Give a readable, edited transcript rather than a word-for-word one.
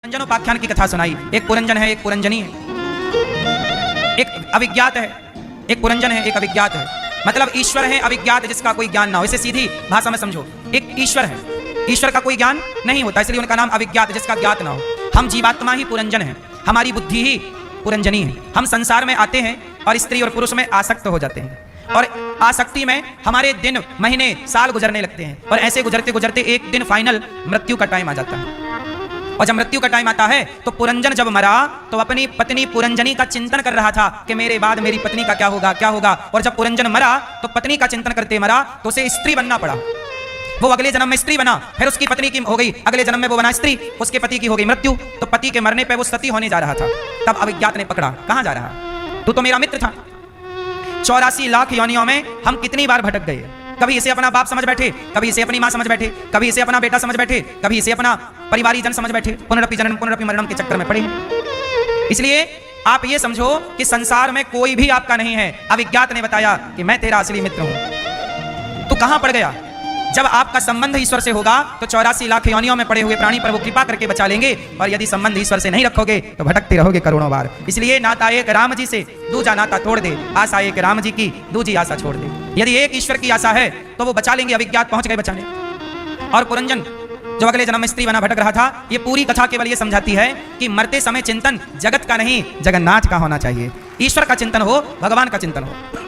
पुरंजनोपाख्यान की कथा सुनाई। एक पुरंजन है, एक पुरंजनी है, एक अविज्ञात है, एक पुरंजन है, एक अविज्ञात है। मतलब ईश्वर है अविज्ञात, जिसका कोई ज्ञान ना हो। इसे सीधी भाषा में समझो, एक ईश्वर है, ईश्वर का कोई ज्ञान नहीं होता, इसलिए उनका नाम अविज्ञात, जिसका ज्ञात ना हो। हम जीवात्मा ही पुरंजन है, हमारी बुद्धि ही पुरंजनी है। हम संसार में आते हैं और स्त्री और पुरुष में आसक्त हो जाते हैं, और आसक्ति में हमारे दिन महीने साल गुजरने लगते हैं, और ऐसे गुजरते गुजरते एक दिन फाइनल मृत्यु का टाइम आ जाता है। और जब मृत्यु का टाइम आता है तो पुरंजन जब मरा तो अपनी पत्नी पुरंजनी का चिंतन कर रहा था कि मेरे बाद मेरी पत्नी का क्या होगा, क्या होगा। और जब पुरंजन मरा तो पत्नी का चिंतन करते मरा, तो उसे स्त्री बनना पड़ा। वो अगले जन्म में स्त्री बना, फिर उसकी पत्नी की हो गई, अगले जन्म में वो बना स्त्री, उसके पति की हो गई मृत्यु। तो पति के मरने पे वो सती होने जा रहा था। तब अविज्ञात ने पकड़ा, कहां जा रहा, तू तो मेरा मित्र था। 84 लाख योनियों में हम कितनी बार भटक गए। कभी इसे अपना बाप समझ बैठे, कभी इसे अपनी मां समझ बैठे, कभी इसे अपना बेटा समझ बैठे, कभी इसे अपना परिवारी जन समझ बैठे। पुनरपि जनन पुनरपि मरणम के चक्कर में पड़े हैं। इसलिए आप ये समझो कि संसार में कोई भी आपका नहीं है। अविज्ञात ने बताया कि मैं तेरा असली मित्र हूं। तो कहां पड़ गया? जब आपका संबंध ईश्वर से होगा तो 84 लाख योनियों में पड़े हुए प्राणी पर वो कृपा करके बचा लेंगे, और यदि संबंध ईश्वर से नहीं रखोगे तो भटकते रहोगे करोड़ों बार। इसलिए नाता एक राम जी से, दूजा नाता तोड़ दे, आशा एक राम जी की, दूजी आशा छोड़ दे। यदि एक ईश्वर की आशा है तो वो बचा लेंगे, अविज्ञात पहुंच गए बचाने। और पुरंजन जो अगले जन्म में स्त्री बना भटक रहा था, ये पूरी कथा केवल ये समझाती है कि मरते समय चिंतन जगत का नहीं, जगन्नाथ का होना चाहिए। ईश्वर का चिंतन हो, भगवान का चिंतन हो।